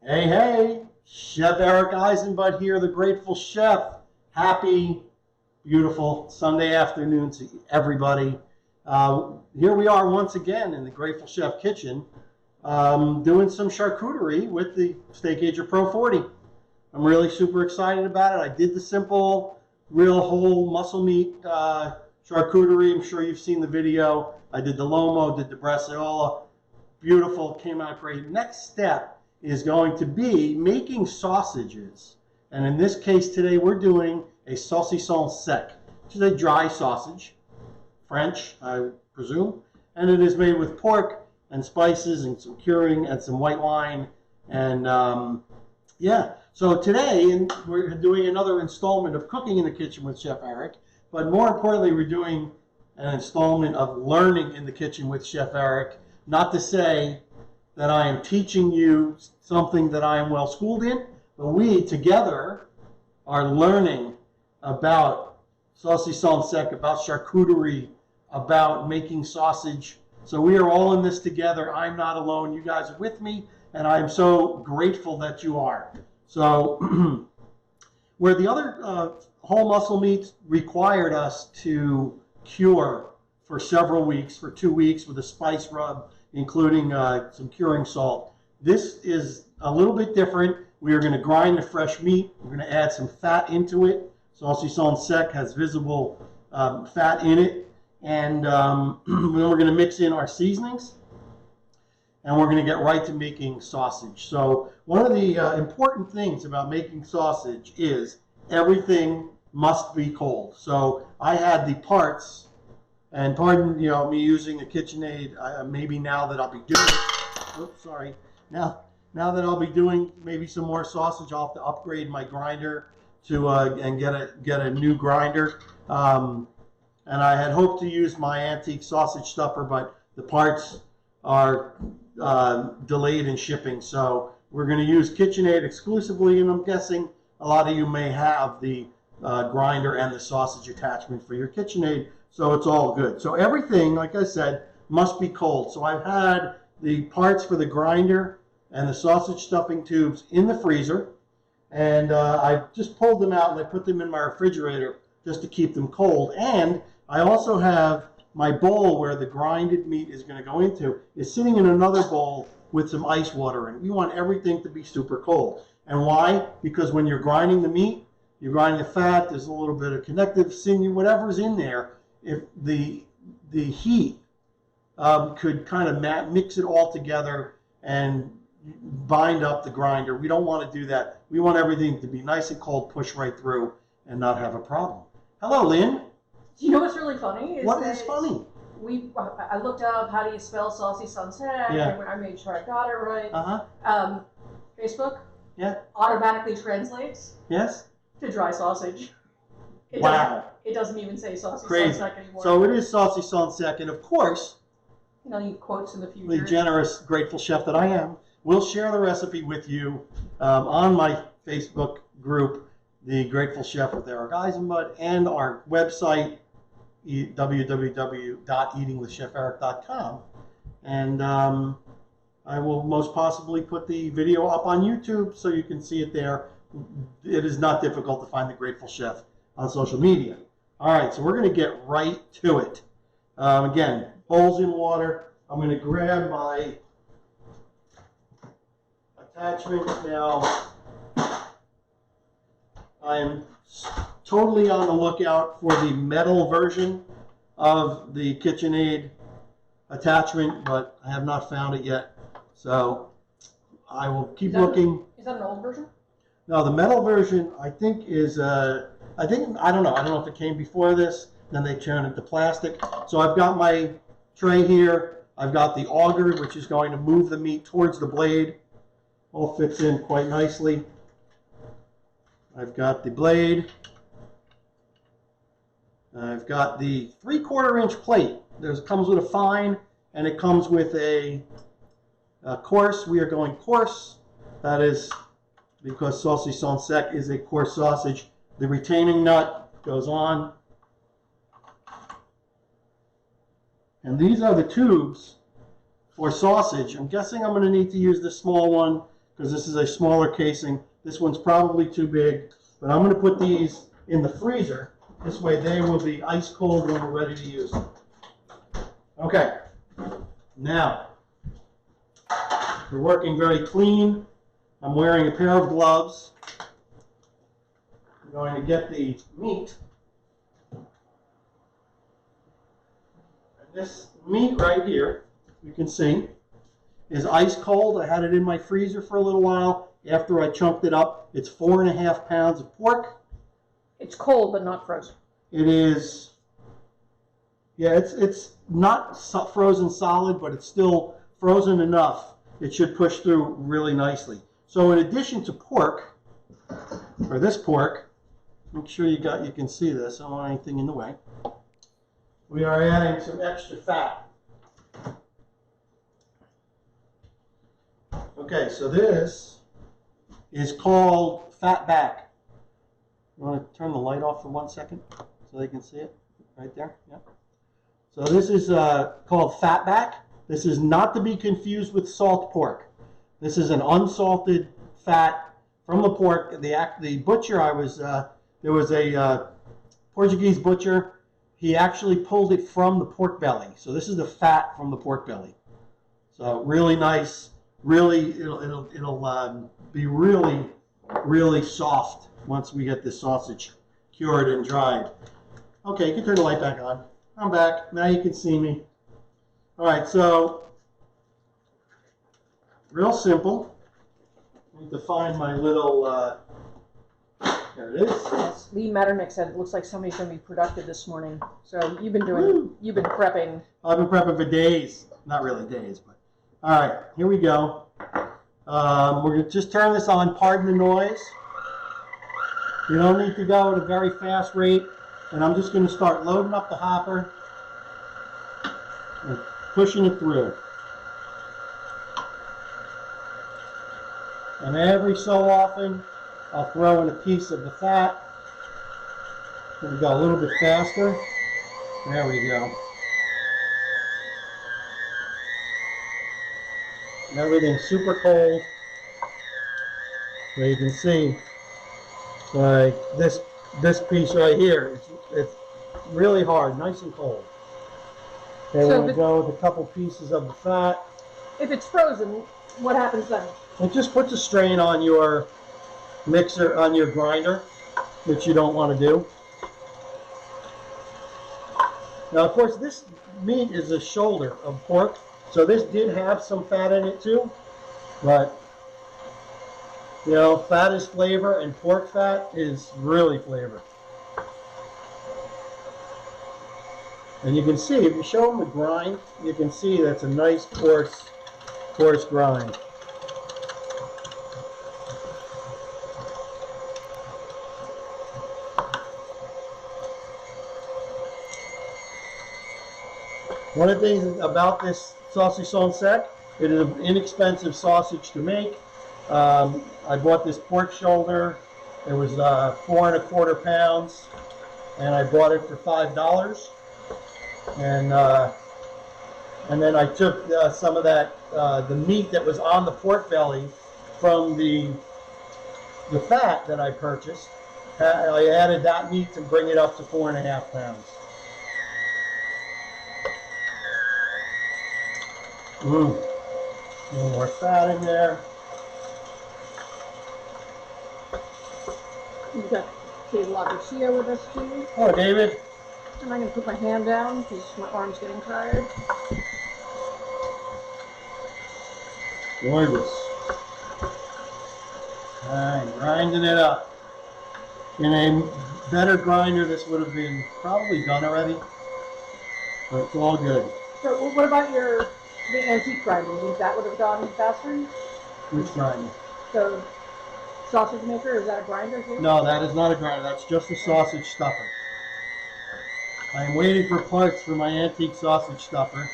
Hey, hey, Chef Eric Eisenbud here, the Grateful Chef. Happy, beautiful Sunday afternoon to everybody. Here we are once again in the Grateful Chef kitchen doing some charcuterie with the Steakager Pro 40. I'm really super excited about it. I did the simple, real whole muscle meat charcuterie. I'm sure you've seen the video. I did the lomo, did the bresaola. Beautiful, came out great. Next step is going to be making sausages. And in this case today, we're doing a saucisson sec, which is a dry sausage, French, I presume. And it is made with pork and spices and some curing and some white wine. And yeah, so today we're doing another installment of Cooking in the Kitchen with Chef Eric. But more importantly, we're doing an installment of Learning in the Kitchen with Chef Eric. Not to say that I am teaching you something that I am well schooled in, but we together are learning about saucisson sec, about charcuterie, about making sausage. So we are all in this together. I'm not alone. You guys are with me, and I am so grateful that you are. So where the other whole muscle meats required us to cure for several weeks, for 2 weeks with a spice rub, including some curing salt. This is a little bit different. We are going to grind the fresh meat. We're going to add some fat into it. Saucisson sec has visible fat in it. And then we're going to mix in our seasonings. And we're going to get right to making sausage. So one of the important things about making sausage is everything must be cold. So I had the parts. And pardon, me using a KitchenAid. Maybe now that I'll be doing, oops, sorry. Now that I'll be doing maybe some more sausage, I'll have to upgrade my grinder to and get a new grinder. And I had hoped to use my antique sausage stuffer, but the parts are delayed in shipping. So we're going to use KitchenAid exclusively, and I'm guessing a lot of you may have the grinder and the sausage attachment for your KitchenAid. So it's all good. So everything, like I said, must be cold. So I've had the parts for the grinder and the sausage stuffing tubes in the freezer. And I just pulled them out and I put them in my refrigerator just to keep them cold. And I also have my bowl where the grinded meat is going to go into is sitting in another bowl with some ice water in it. We want everything to be super cold. And why? Because when you're grinding the meat, you're grinding the fat, there's a little bit of connective sinew, whatever's in there. If the heat could kind of mix it all together and bind up the grinder. We don't want to do that. We want everything to be nice and cold, push right through, and not have a problem. Hello, Lynn. You know what's really funny? What is funny? I looked up how do you spell saucisson sec. Yeah. I made sure I got it right. Facebook. Yeah. Automatically translates. Yes. To dry sausage. Wow. It doesn't even say saucisson Crazy. sec anymore. So it is saucisson sec, and of course, any quotes in the future. the generous, grateful chef that I am, will share the recipe with you on my Facebook group, The Grateful Chef with Eric Eisenbud, and our website, www.eatingwithcheferic.com. And I will most possibly put the video up on YouTube so you can see it there. It is not difficult to find The Grateful Chef on social media. All right, so we're going to get right to it. Again, bowls in water. I'm going to grab my attachment now. I am totally on the lookout for the metal version of the KitchenAid attachment, but I have not found it yet. So I will keep looking. Is that an old version? No, the metal version I think is I don't know if it came before this, then they turned it to plastic. So I've got my tray here. I've got the auger, which is going to move the meat towards the blade. All fits in quite nicely. I've got the blade. I've got the 3/4 inch plate. It comes with a fine and it comes with a coarse. We are going coarse. That is because saucisson sec is a coarse sausage. The retaining nut goes on. And these are the tubes for sausage. I'm guessing I'm going to need to use the small one because this is a smaller casing. This one's probably too big, but I'm going to put these in the freezer. This way they will be ice cold when we're ready to use them. Okay, now we're working very clean. I'm wearing a pair of gloves. I'm going to get the meat. And this meat right here, you can see, is ice cold. I had it in my freezer for a little while. After I chunked it up, it's 4.5 pounds of pork. It's cold, but not frozen. It is, yeah, it's not frozen solid, but it's still frozen enough. It should push through really nicely. So in addition to pork, or this pork, make sure you can see this. I don't want anything in the way. We are adding some extra fat. Okay, so this is called fat back. You want to turn the light off for 1 second so they can see it? Right there? Yeah. So this is called fat back. This is not to be confused with salt pork. This is an unsalted fat from the pork. The butcher I was, there was a Portuguese butcher. He actually pulled it from the pork belly. So this is the fat from the pork belly. So really nice. Really, it'll be really soft once we get this sausage cured and dried. Okay, you can turn the light back on. I'm back. Now you can see me. All right, so real simple. I need to find my little, there it is. Yes, Lee Metternich said it looks like somebody's going to be productive this morning. So you've been prepping. I've been prepping for days. Not really days, but. All right, here we go. We're going to just turn this on. Pardon the noise. You don't need to go at a very fast rate. And I'm just going to start loading up the hopper and pushing it through. And every so often, I'll throw in a piece of the fat. Here we go, a little bit faster. There we go. And everything's super cold. So you can see, like this piece right here, it's really hard, nice and cold. And we're going to go with a couple pieces of the fat. If it's frozen, what happens then? It just puts a strain on your mixer, on your grinder, which you don't want to do. Now, of course, this meat is a shoulder of pork, so this did have some fat in it too, but you know, fat is flavor, and pork fat is really flavor. And you can see, if you show them the grind, you can see that's a nice coarse grind. One of the things about this Saucisson sec, it is an inexpensive sausage to make. I bought this pork shoulder. It was 4¼ pounds, and I bought it for $5. And then I took some of that, the meat that was on the pork belly from the fat that I purchased. I added that meat to bring it up to 4½ pounds. A little more fat in there. We've got Dave LaGarcia with us too. Oh, David. And I'm going to put my hand down because my arm's getting tired. Gorgeous. Alright, grinding it up. In a better grinder, this would have been probably done already. But it's all good. So what about the antique grinder? You think that would have gone faster? Which grinder? The sausage maker, is that a grinder too? No, that is not a grinder. That's just a sausage stuffer. I am waiting for parts for my antique sausage stuffer.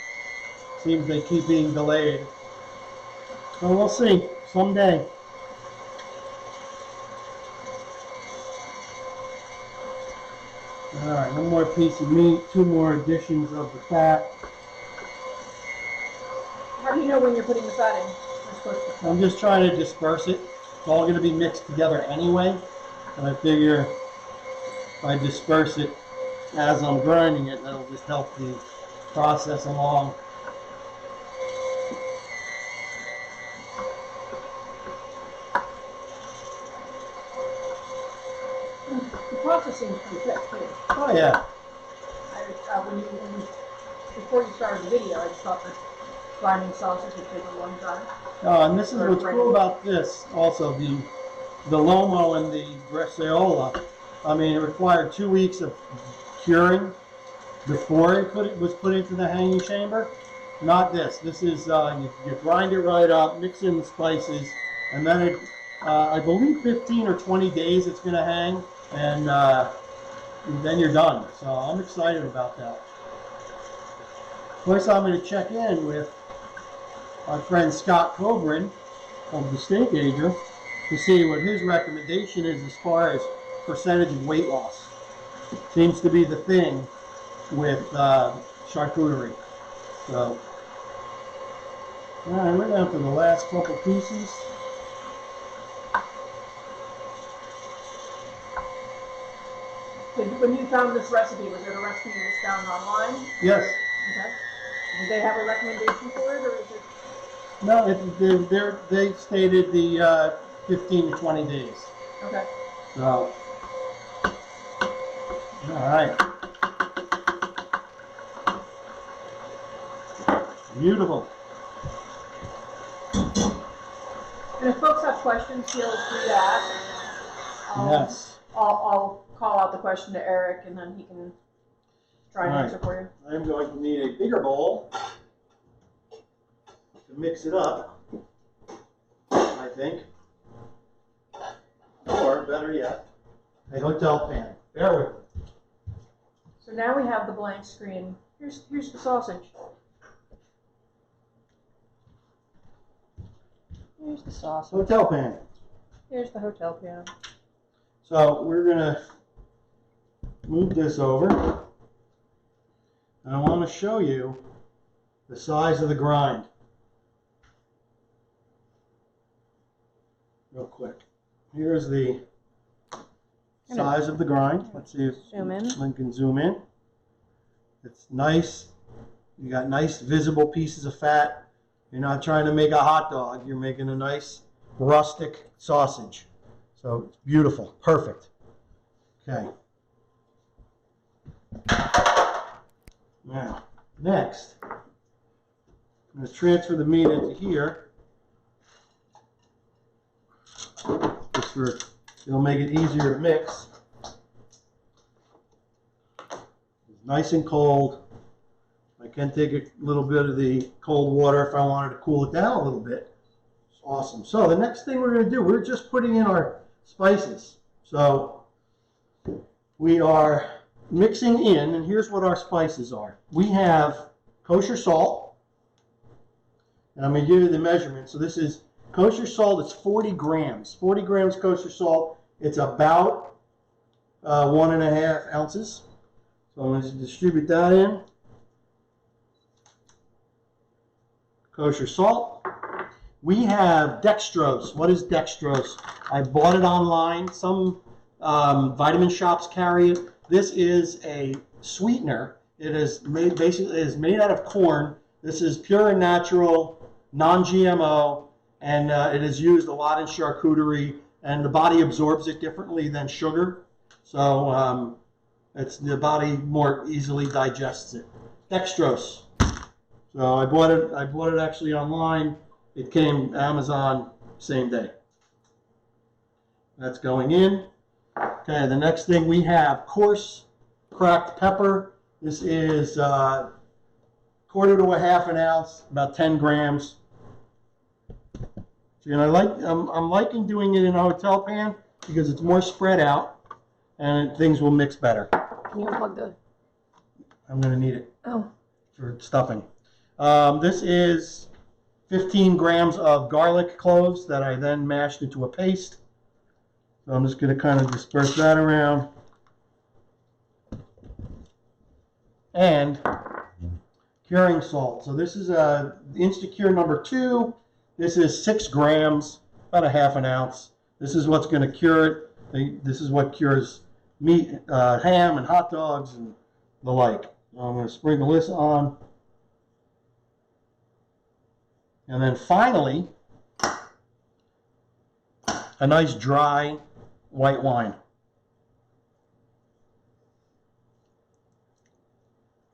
Seems they keep being delayed. So we'll see someday. Alright, one more piece of meat, 2 more additions of the fat. How do you know when you're putting the fat in? I'm just trying to disperse it. It's all going to be mixed together anyway. And I figure if I disperse it as I'm grinding it, that'll just help the process along. The process seems pretty quick too. Oh yeah. Before you started the video, I just thought that grinding sausage would take a long time. Oh, and this is what's cool about this. Also, the Lomo and the Bresaola. I mean, it required 2 weeks of curing before it was put into the hanging chamber. Not this. This is you grind it right up, mix in the spices, and then it. I believe 15 or 20 days it's going to hang, and then you're done. So I'm excited about that. First, I'm going to check in with our friend Scott Coburn of the Steakager to see what his recommendation is as far as percentage of weight loss. Seems to be the thing with charcuterie. So, all right, we're down to the last couple pieces. When you found this recipe, was there a recipe you just found online? Yes. Okay. Did they have a recommendation for it, or is it? No, they stated the 15 to 20 days. Okay. So, all right. Beautiful. And if folks have questions, feel free to ask. Yes. I'll call out the question to Eric, and then he can try and answer for you. I'm going to need a bigger bowl to mix it up, I think. Or, better yet, a hotel pan. Bear with me. So now we have the blank screen. Here's the sausage. Here's the sausage. Hotel pan. Here's the hotel pan. So we're going to move this over. And I want to show you the size of the grind. Real quick. Here's the size of the grind. Let's see if I can zoom in. It's nice. You got nice visible pieces of fat. You're not trying to make a hot dog. You're making a nice rustic sausage. So it's beautiful. Perfect. Okay. Now, next, I'm going to transfer the meat into here. It'll make it easier to mix. It's nice and cold. I can take a little bit of the cold water if I wanted to cool it down a little bit. It's awesome. So the next thing we're going to do, we're just putting in our spices. So we are mixing in, and here's what our spices are. We have kosher salt, and I'm going to give you the measurement. So this is kosher salt. It's 40 grams. 40 grams kosher salt. It's about 1.5 ounces. So I'm going to distribute that in. Kosher salt. We have dextrose. What is dextrose? I bought it online. Some vitamin shops carry it. This is a sweetener. It is made out of corn. This is pure and natural, non-GMO, and it is used a lot in charcuterie. And the body absorbs it differently than sugar, so the body more easily digests it. Dextrose. So I bought it actually online. It came Amazon same day. That's going in. Okay, the next thing we have coarse cracked pepper. This is 1/4 to 1/2 ounce, about 10 grams. So, I'm liking doing it in a hotel pan because it's more spread out and things will mix better. Can you unplug the? I'm going to need it for stuffing. This is 15 grams of garlic cloves that I then mashed into a paste. So I'm just going to kind of disperse that around. And curing salt. So this is Instacure number 2. This is 6 grams, about a half an ounce. This is what's going to cure it. This is what cures meat, ham and hot dogs and the like. I'm going to sprinkle this on. And then finally, a nice dry white wine.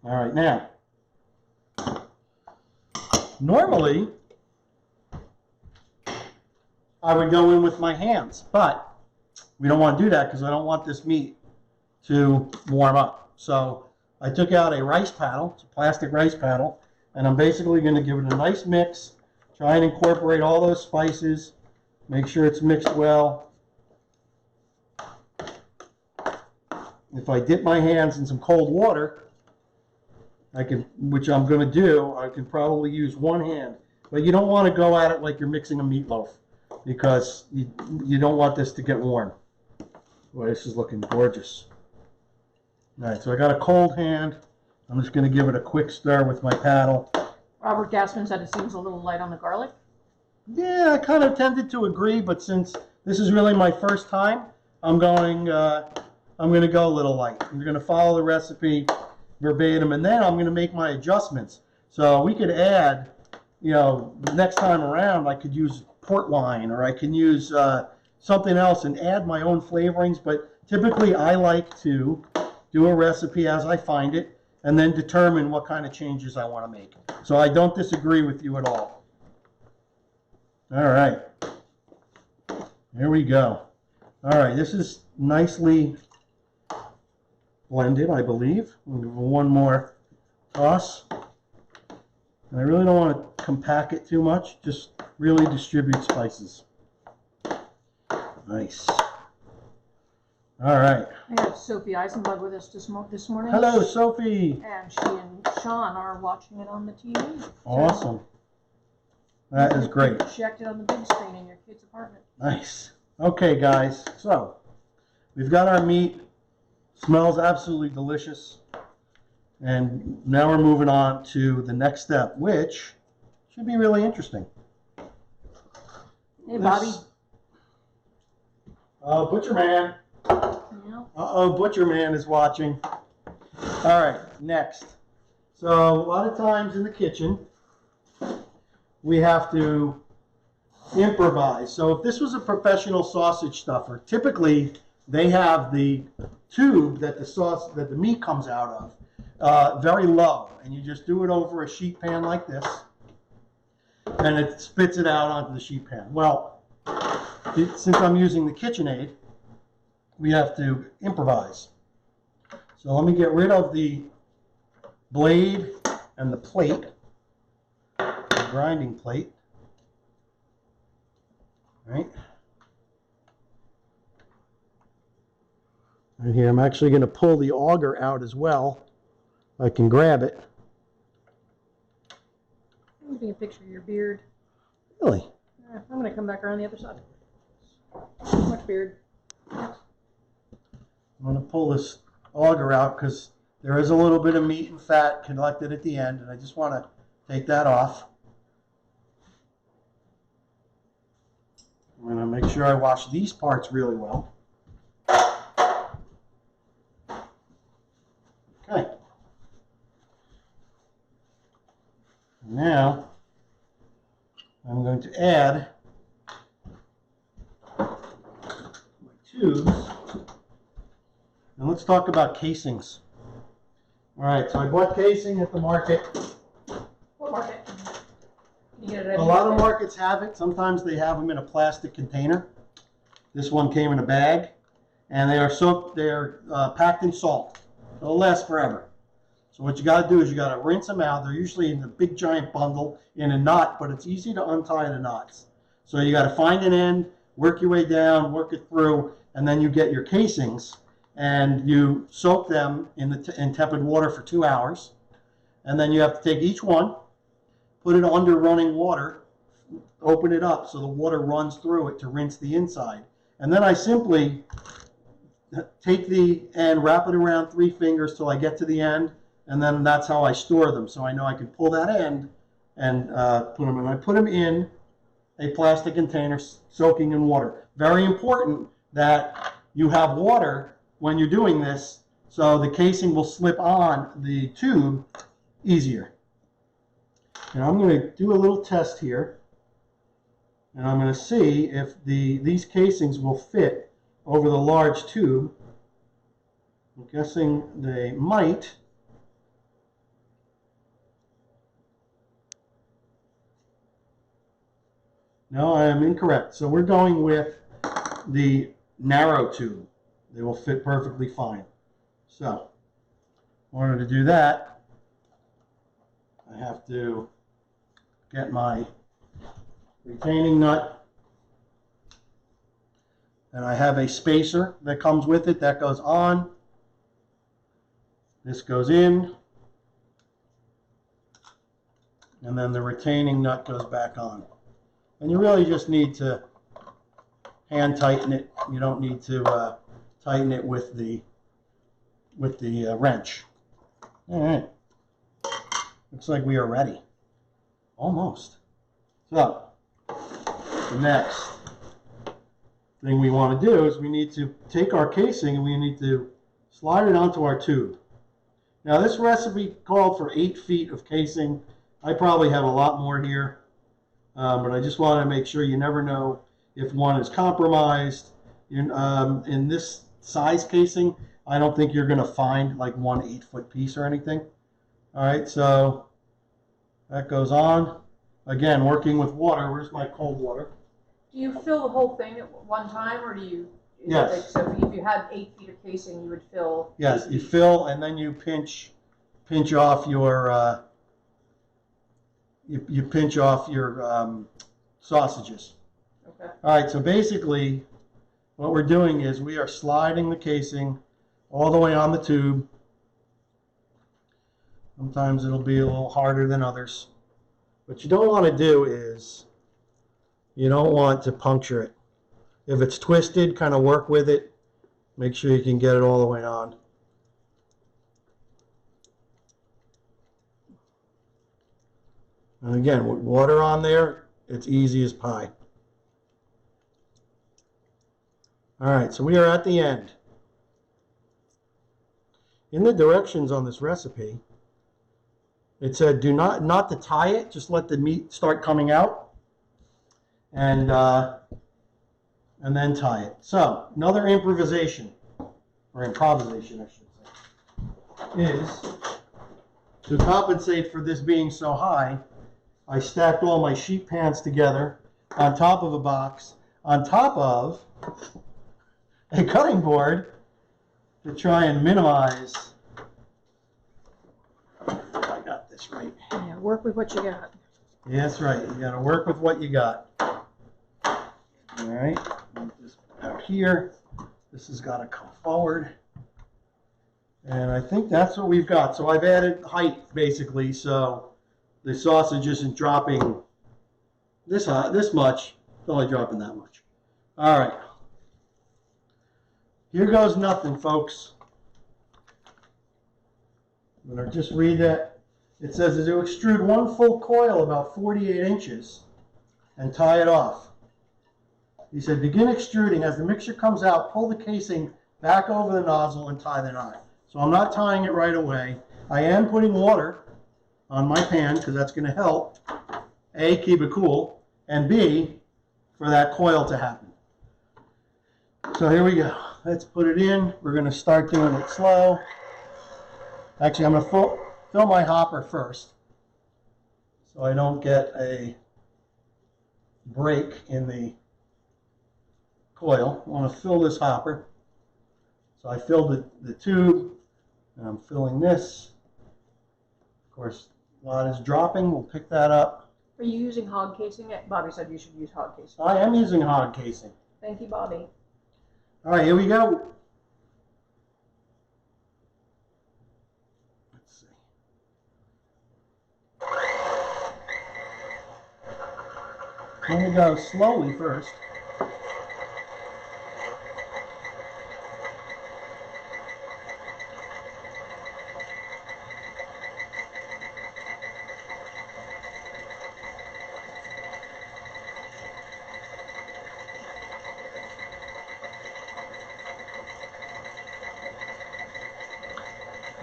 All right, now, normally I would go in with my hands, but we don't want to do that because I don't want this meat to warm up. So I took out a rice paddle, it's a plastic rice paddle, and I'm basically going to give it a nice mix, try and incorporate all those spices, make sure it's mixed well. If I dip my hands in some cold water, I can, which I'm going to do, I can probably use one hand. But you don't want to go at it like you're mixing a meatloaf because you don't want this to get warm. Boy, this is looking gorgeous. All right, so I got a cold hand. I'm just going to give it a quick stir with my paddle. Robert Gassman said it seems a little light on the garlic. Yeah, I kind of tended to agree, but since this is really my first time, I'm going to go a little light. I'm going to follow the recipe verbatim, and then I'm going to make my adjustments. So we could add, you know, next time around I could use port wine, or I can use something else and add my own flavorings, but typically I like to do a recipe as I find it and then determine what kind of changes I want to make. So I don't disagree with you at all. All right, here we go. All right, this is nicely blended, I believe. We'll give it one more toss. And I really don't want to compact it too much, just really distribute spices. Nice. All right. I have Sophie Eisenbug with us this morning. Hello, Sophie. And she and Sean are watching it on the TV. Awesome. That is great. Project it on the big screen in your kid's apartment. Nice. Okay, guys. So we've got our meat. Smells absolutely delicious. And now we're moving on to the next step, which should be really interesting. Hey, Bobby. Butcher Man. Yeah. Uh-oh, Butcher Man is watching. All right, next. So a lot of times in the kitchen, we have to improvise. So if this was a professional sausage stuffer, typically they have the tube that the meat comes out of very low, and you just do it over a sheet pan like this, and it spits it out onto the sheet pan. Well, since I'm using the KitchenAid, we have to improvise. So let me get rid of the blade and the plate, the grinding plate. Right here, I'm actually going to pull the auger out as well. I can grab it. I'm taking a picture of your beard. Really? I'm going to come back around the other side. Too much beard. I'm going to pull this auger out because there is a little bit of meat and fat collected at the end, and I just want to take that off. I'm going to make sure I wash these parts really well. Okay. Now, I'm going to add my tubes. And let's talk about casings. All right, so I bought casing at the market. What market? You get it at A lot of markets have it. Sometimes they have them in a plastic container. This one came in a bag, and they are packed in salt. They'll last forever. So what you got to do is you got to rinse them out. They're usually in a big giant bundle in a knot, but it's easy to untie the knots. So you got to find an end, work your way down, work it through, and then you get your casings, and you soak them in tepid water for 2 hours, and then you have to take each one, put it under running water, open it up so the water runs through it to rinse the inside. And then I simply take the end, wrap it around 3 fingers till I get to the end, and then that's how I store them. So I know I can pull that end and put them in. I put them in a plastic container soaking in water. Very important that you have water when you're doing this, so the casing will slip on the tube easier. Now I'm going to do a little test here, and I'm going to see if these casings will fit over the large tube. I'm guessing they might. No, I am incorrect. So we're going with the narrow tube. They will fit perfectly fine. So, in order to do that, I have to get my retaining nut, and I have a spacer that comes with it that goes on. This goes in, and then the retaining nut goes back on. And you really just need to hand tighten it. You don't need to tighten it with the wrench. All right. Looks like we are ready. Almost. So, the next thing we want to do is we need to take our casing and we need to slide it onto our tube. Now, this recipe called for 8 feet of casing. I probably have a lot more here. But I just want to make sure, you never know if one is compromised. In this size casing, I don't think you're going to find like one 8-foot piece or anything. All right, so that goes on. Again, working with water. Where's my cold water? Do you fill the whole thing at one time, or do you? Yes. So if you had 8 feet of casing, you would fill. Yes, you fill and then you pinch off your. You pinch off your sausages. Okay. All right, so basically what we're doing is we are sliding the casing all the way on the tube. Sometimes it'll be a little harder than others. What you don't want to do is you don't want to puncture it. If it's twisted, kind of work with it. Make sure you can get it all the way on. And again, with water on there, it's easy as pie. All right, so we are at the end. In the directions on this recipe, it said not to tie it, just let the meat start coming out, and then tie it. So another improvisation, or improvisation, I should say, is to compensate for this being so high. I stacked all my sheet pans together on top of a box, on top of a cutting board to try and minimize. I got this right. Yeah, work with what you got. Yeah, that's right. You got to work with what you got. All right. Move this out here. This has got to come forward. And I think that's what we've got. So I've added height, basically, so the sausage isn't dropping this much. It's only dropping that much. All right. Here goes nothing, folks. I'm going to just read that. It says to extrude 1 full coil about 48 inches and tie it off. He said, begin extruding. As the mixture comes out, pull the casing back over the nozzle and tie the knot. So I'm not tying it right away. I am putting water on my pan because that's going to help, A, keep it cool, and B, for that coil to happen. So here we go. Let's put it in. We're going to start doing it slow. Actually, I'm going to fill my hopper first so I don't get a break in the coil. I want to fill this hopper. So I filled the tube, and I'm filling this. Of course, a lot is dropping. We'll pick that up. Are you using hog casing? Bobby said you should use hog casing. I am using hog casing. Thank you, Bobby. All right, here we go. Let's see. I'm going to go slowly first.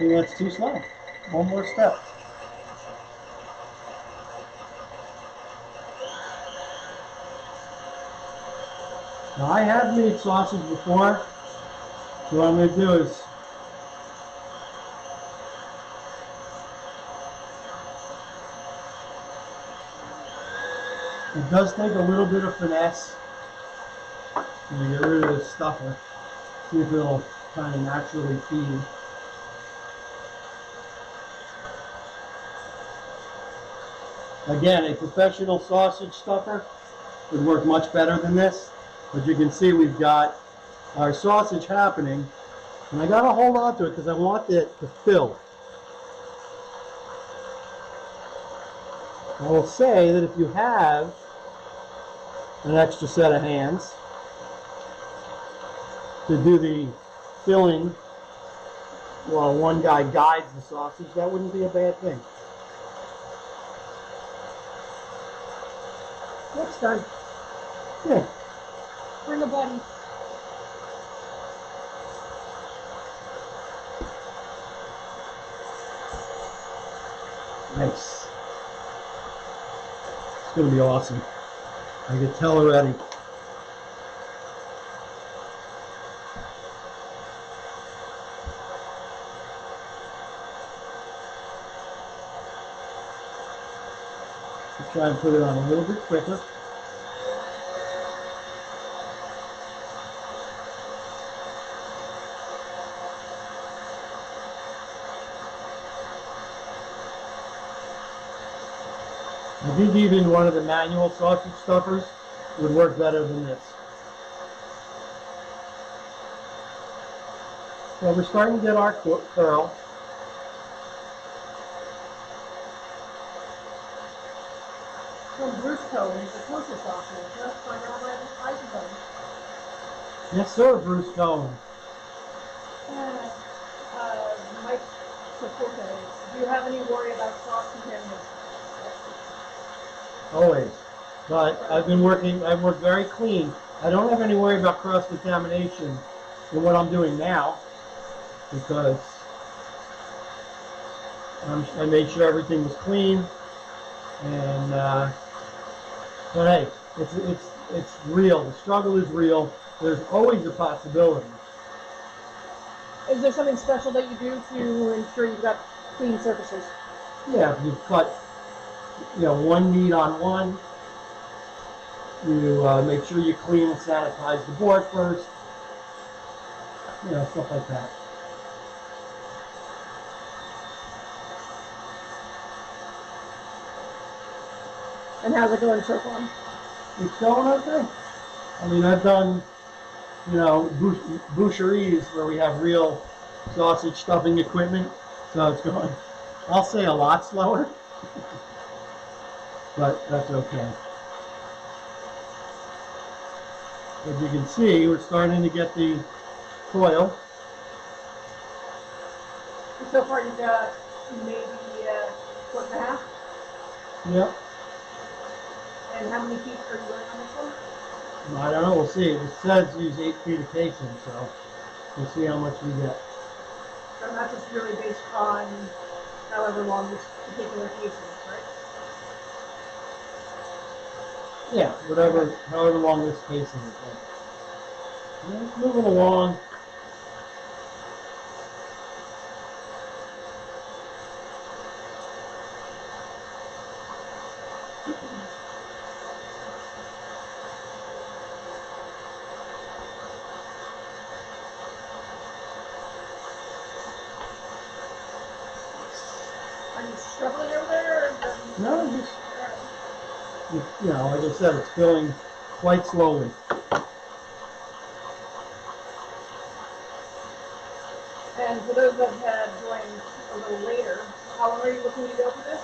think that's too slow. One more step. Now I have made sausage before, so what I'm going to do is it does take a little bit of finesse. I'm going to get rid of this stuffer, see if it'll kind of naturally feed. Again, a professional sausage stuffer would work much better than this, but you can see we've got our sausage happening, and I got to hold on to it because I want it to fill. I will say that if you have an extra set of hands to do the filling while one guy guides the sausage, that wouldn't be a bad thing. It's done. Yeah. Bring a buddy. Nice. It's going to be awesome. I can tell already. Let's try and put it on a little bit quicker. I think even one of the manual sausage stuffers would work better than this. So we're starting to get our curl. From Bruce Cohen, the kosher sausage. That's by Rabbi Eisenberg. Yes, sir, Bruce Cohen. Mike Sapulka. Do you have any worry about sauce contamination? Always. But I've worked very clean. I don't have any worry about cross contamination in what I'm doing now because I made sure everything was clean. And but hey, it's real. The struggle is real. There's always a possibility. Is there something special that you do to ensure you've got clean surfaces? Yeah, if you cut, one meat on one, you make sure you clean and sanitize the board first. Stuff like that. And how's it going so far? It's going okay. I mean, I've done, boucheries where we have real sausage stuffing equipment, so it's going, I'll say a lot slower, but that's okay. As you can see, we're starting to get the coil. So far you've got maybe a foot and a half? Yep. And how many feet are you going on this one? I don't know, we'll see. It says use 8 feet of casing, so we'll see how much we get. So that's just really based on however long this particular casing is, right? Yeah, however long this casing is. Yeah, it's moving along. Are you struggling over there? Or No, just, like I said, it's filling quite slowly. And for those that had joined a little later, how long are you looking to go for this?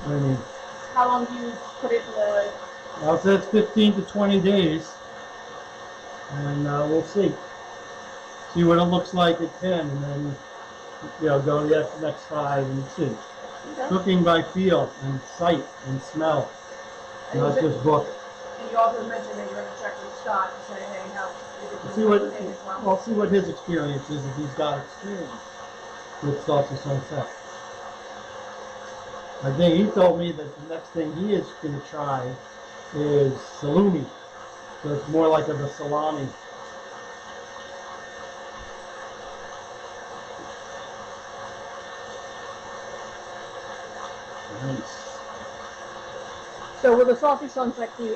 I mean, How long do you put it in the... I'll say it's 15 to 20 days, and we'll see. See what it looks like at 10, and then, go to the next 5 and see. Okay. Cooking by feel and sight and smell, not just book. And you also mentioned that you're going to check with Scott and say, hey, how See what, well, see what his experience is, if he's got experience with Saucisson set. I think he told me that the next thing he is going to try is salumi. So it's more like of a salami. Nice. So will the Saucisson sec be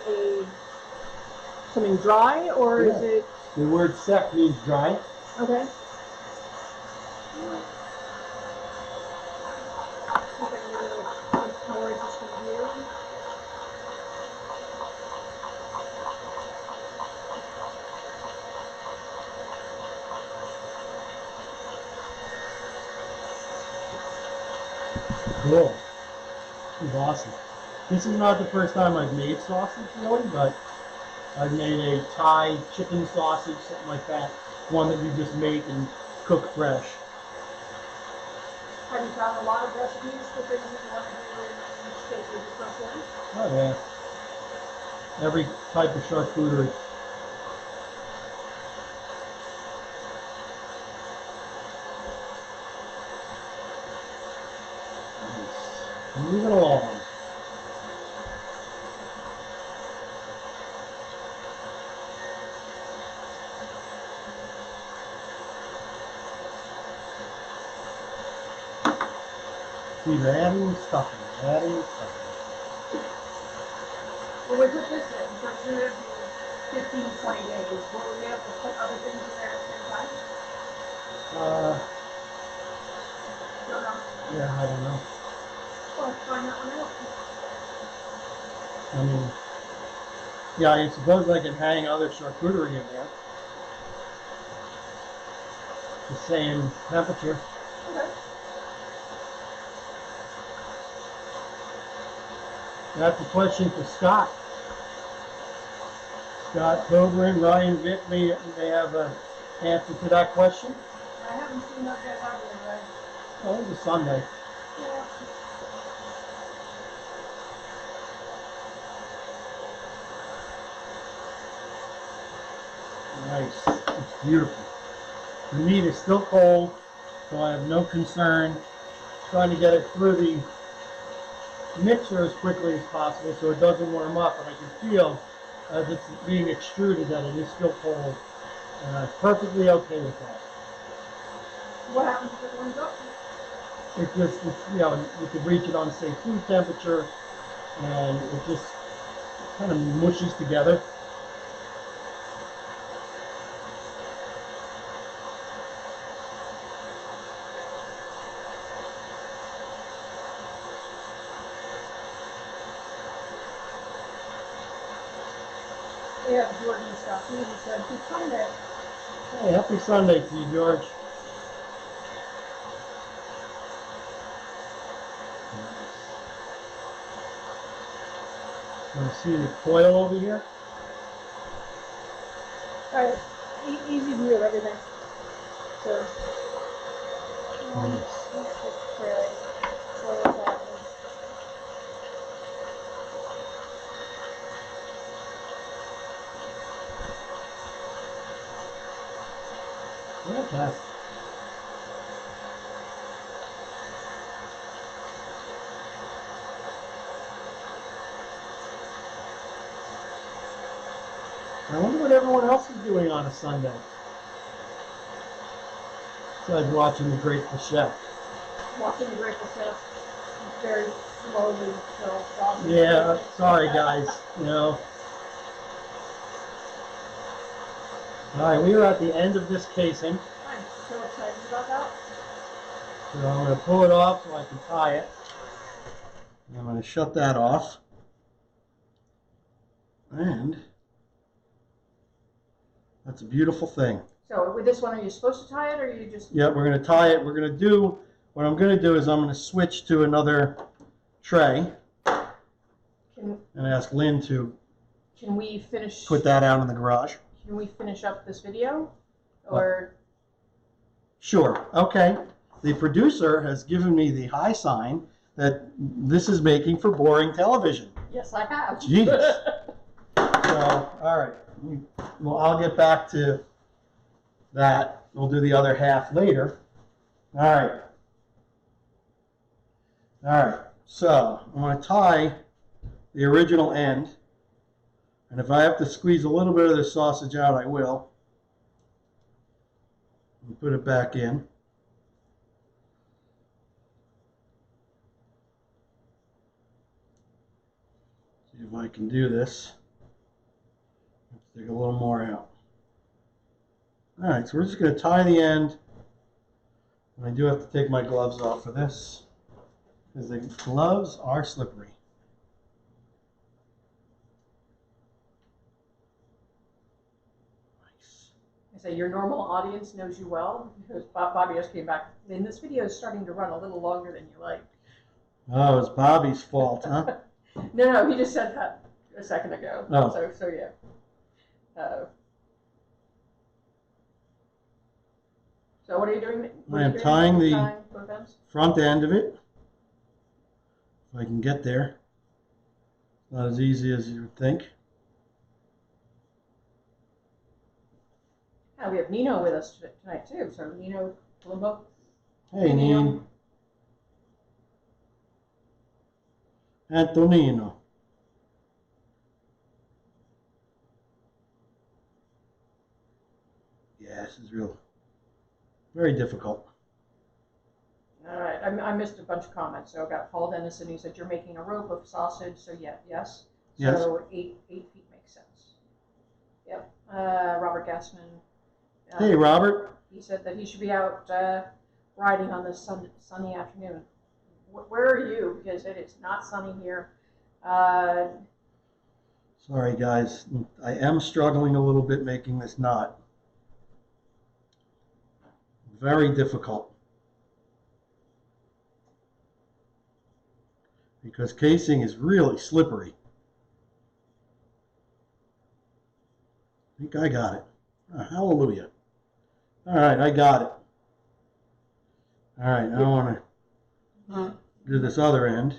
something dry, or is it? The word sec means dry. Okay. More interesting view. Cool. This is awesome. This is not the first time I've made sausage, really, but I've made a Thai chicken sausage, something like that. One that you just make and cook fresh. Have you found a lot of recipes for things that you want to do in Steakager Pro? Oh yeah. Every type of charcuterie. Nice. Moving along. See, they're adding stuffing, adding stuffing. Well, we put this in, so it's going to be 15, 20 days. Will we be able to put other things in there at the same time? Don't know. Yeah, I don't know. Well, let's find that one out. I mean, yeah, I suppose I can hang other charcuterie in there. The same temperature. Okay. That's a question for Scott. Scott Coburn, Ryan Vitt may have an answer to that question. I haven't seen those guys out here, right? Oh, it's a Sunday. Yeah. Nice. It's beautiful. The meat is still cold, so I have no concern trying to get it through the mixer as quickly as possible so it doesn't warm up, and I can feel as it's being extruded that it is still cold, and I'm perfectly okay with that. What happens if it warms up? It just, you know, you could reach it on, say, food temperature, and it just kind of mushes together. Yeah, Jordan and stuff. He even said, "Happy Sunday." Hey, happy Sunday to you, George. Want to see the coil over here? Alright, easy view of everything. So, Nice. let's just tray. Foil pattern. Fantastic. I wonder what everyone else is doing on a Sunday. Besides watching The Grateful Chef. Watching the Grateful Chef very slowly fill sausage. Yeah, sorry guys, you know. Alright, we are at the end of this casing. I'm so excited about that. So I'm going to pull it off so I can tie it. And I'm going to shut that off. And that's a beautiful thing. So with this one, are you supposed to tie it, or are you just? Yeah, we're going to tie it. We're going to do, what I'm going to do is I'm going to switch to another tray and ask Lynn to Can we finish? put that out in the garage. Can we finish up this video, or? Sure. Okay. The producer has given me the high sign that this is making for boring television. Yes, I have. Jeez. So, all right. Well, I'll get back to that. We'll do the other half later. All right. All right. So I'm going to tie the original end. And if I have to squeeze a little bit of the sausage out, I will. And put it back in. See if I can do this. Let's take a little more out. All right, so we're just going to tie the end. And I do have to take my gloves off for this, because the gloves are slippery. Nice. I say your normal audience knows you well, because Bobby just came back. And this video is starting to run a little longer than you like. Oh, it's Bobby's fault, huh? No, he just said that a second ago. Oh. So yeah. So what are you doing? I am tying the both ends? front end of it. If I can get there. Not as easy as you would think. Yeah, we have Nino with us tonight too. So Nino Colombo. Hey, Nino. Antonino. Yeah, this is real. Very difficult. All right, I missed a bunch of comments. So I got Paul Dennison. He said you're making a rope of sausage. So yeah, yes. Yes. So 8 feet makes sense. Yep. Robert Gassman. Hey, Robert. He said that he should be out riding on this sunny afternoon. Where are you? Because it is not sunny here. Sorry, guys. I am struggling a little bit making this knot. Very difficult. Because casing is really slippery. I think I got it. Oh, hallelujah. All right, I got it. All right, now I want to do this other end.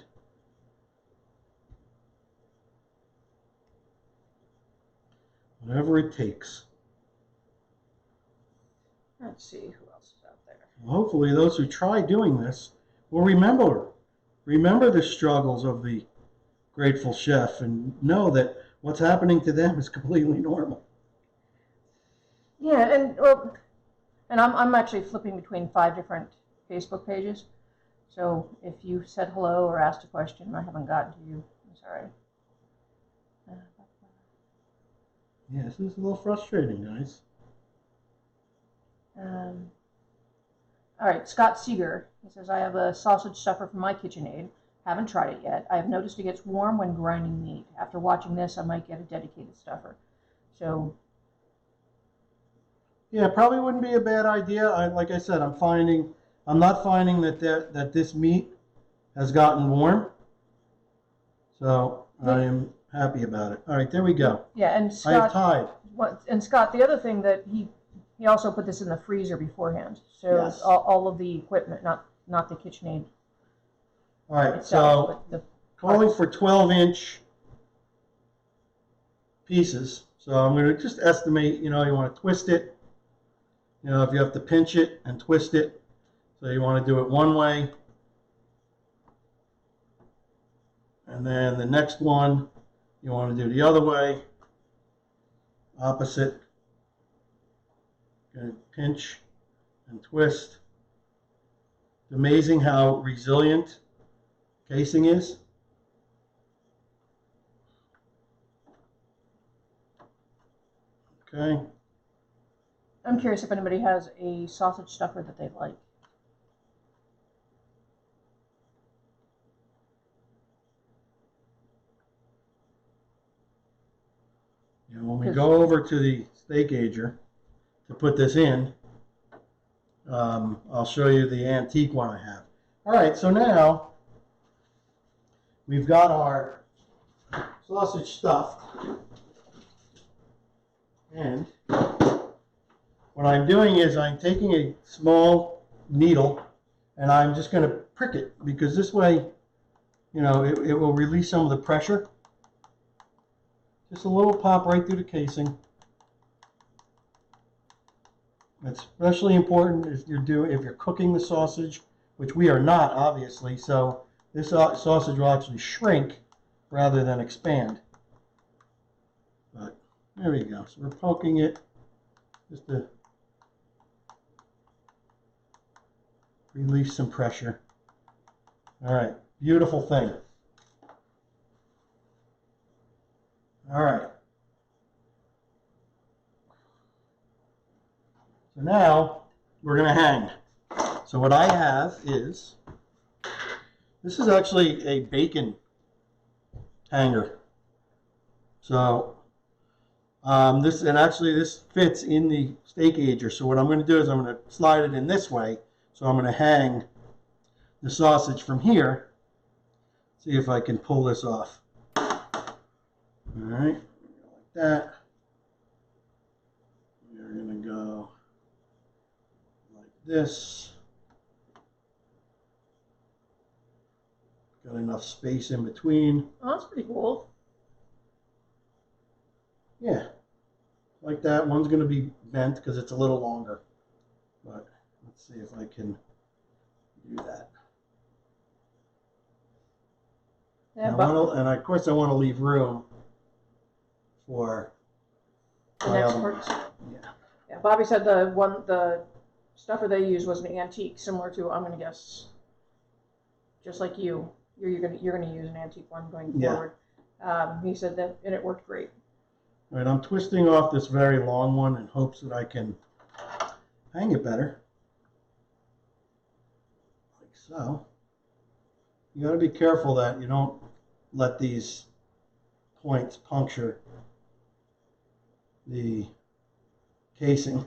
Whatever it takes. Let's see who else is out there. Hopefully those who try doing this will remember the struggles of the grateful chef and know that what's happening to them is completely normal. Yeah, and I'm actually flipping between 5 different Facebook pages. So if you said hello or asked a question and I haven't gotten to you, I'm sorry. Yeah, this is a little frustrating, guys. All right, Scott Seeger. He says, I have a sausage stuffer from my KitchenAid. Haven't tried it yet. I have noticed it gets warm when grinding meat. After watching this, I might get a dedicated stuffer. So, yeah, probably wouldn't be a bad idea. Like I said, I'm not finding that this meat has gotten warm. So I am happy about it. All right, there we go. Yeah, and Scott, I have tied. And Scott, the other thing that he also put this in the freezer beforehand. So Yes. all of the equipment, not the KitchenAid. All right, itself, so but the calling for 12-inch pieces. So I'm going to just estimate, you want to twist it. If you have to pinch it and twist it. So you want to do it one way. And then the next one, you want to do the other way. Opposite. Going to pinch and twist. It's amazing how resilient casing is. Okay. I'm curious if anybody has a sausage stuffer that they like. When we go over to the Steakager to put this in, I'll show you the antique one I have. All right, so now we've got our sausage stuffed. And what I'm doing is I'm taking a small needle and I'm just going to prick it, because this way, it will release some of the pressure. Just a little pop right through the casing. It's especially important if you're cooking the sausage, which we are not, obviously. So this sausage will actually shrink rather than expand. But there we go. So we're poking it just to release some pressure. All right, beautiful thing. All right. So now we're going to hang. So what I have is, this is actually a bacon hanger. So this fits in the Steakager. So what I'm going to do is I'm going to slide it in this way. So I'm going to hang the sausage from here. See if I can pull this off. All right, like that. We're going to go like this. Got enough space in between. Oh, that's pretty cool. Yeah, like that. One's going to be bent because it's a little longer. But let's see if I can do that. Yeah, and of course I want to leave room for the next parts. Yeah. Yeah, Bobby said the stuffer they used was an antique, similar to, I'm gonna guess, just like you're gonna use an antique one going forward. He said that, and it worked great. All right, I'm twisting off this very long one in hopes that I can hang it better, like so. You got to be careful that you don't let these points puncture the casing.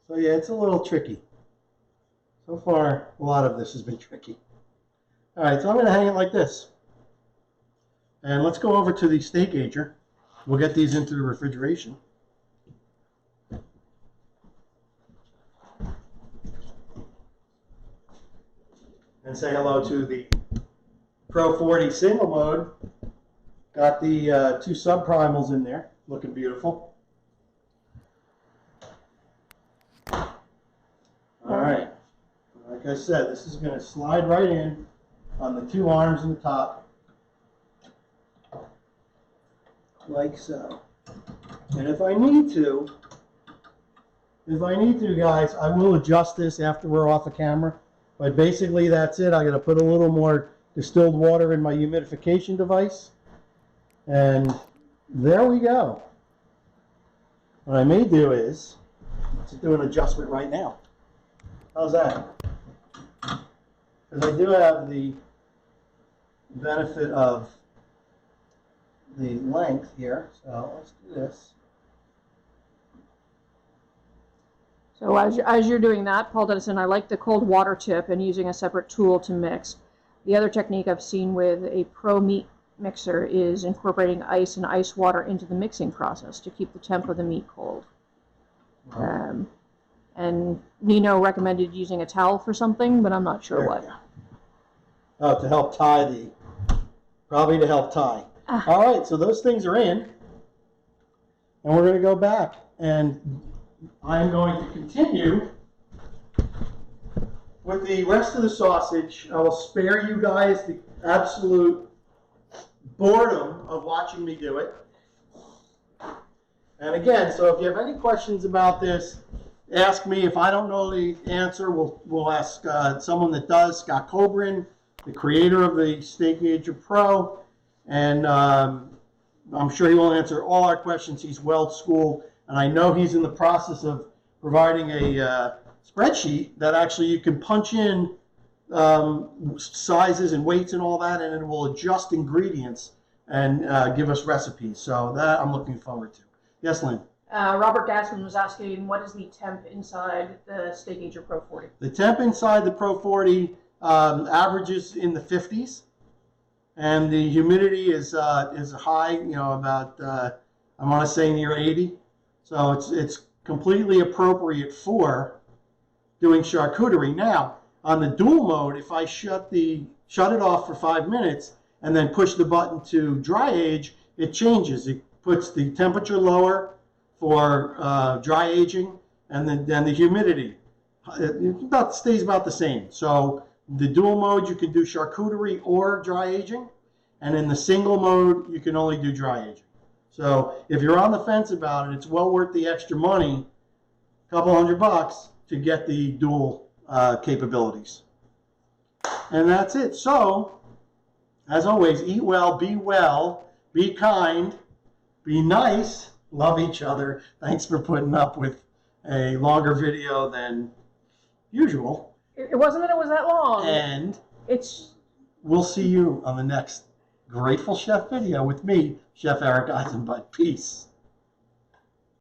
So yeah, it's a little tricky. So far, a lot of this has been tricky. All right, so I'm going to hang it like this. And let's go over to the Steakager. We'll get these into the refrigeration. And say hello to the Pro 40 single mode. Got the 2 subprimals in there, looking beautiful. All right, like I said, this is going to slide right in on the 2 arms in the top, like so. And if I need to, guys, I will adjust this after we're off the camera. But basically, that's it. I'm going to put a little more distilled water in my humidification device. And there we go. What I may do is, let's do an adjustment right now. How's that? Because I do have the benefit of the length here. So let's do this. So as you're doing that, Paul Dennison, I like the cold water tip and using a separate tool to mix. The other technique I've seen with a Pro meat mixer is incorporating ice and ice water into the mixing process to keep the temp of the meat cold. And Nino recommended using a towel for something, but I'm not sure what. Oh, to help tie probably to help tie. All right, so those things are in. And we're going to go back. And I'm going to continue with the rest of the sausage. I will spare you guys the absolute boredom of watching me do it. And again, so if you have any questions about this, ask me. If I don't know the answer, we'll ask someone that does, Scott Cobrin, the creator of the Steakager Pro, and I'm sure he will answer all our questions. He's well schooled, and I know he's in the process of providing a spreadsheet that actually you can punch in sizes and weights and all that, and it will adjust ingredients and give us recipes. So that I'm looking forward to. Yes, Lynn? Robert Gassman was asking, what is the temp inside the Steakager Pro 40? The temp inside the Pro 40 averages in the 50s, and the humidity is high, about I want to say near 80. So it's completely appropriate for doing charcuterie. Now, on the dual mode, if I shut it off for 5 minutes and then push the button to dry age, it changes. It puts the temperature lower for dry aging, and then the humidity stays about the same. So the dual mode, you can do charcuterie or dry aging, and in the single mode, you can only do dry aging. So if you're on the fence about it, it's well worth the extra money, a couple $100 to get the dual capabilities. And that's it. So, as always, eat well, be kind, be nice, love each other. Thanks for putting up with a longer video than usual. It wasn't that it was that long. And we'll see you on the next Grateful Chef video with me, Chef Eric Eisenbud. Peace.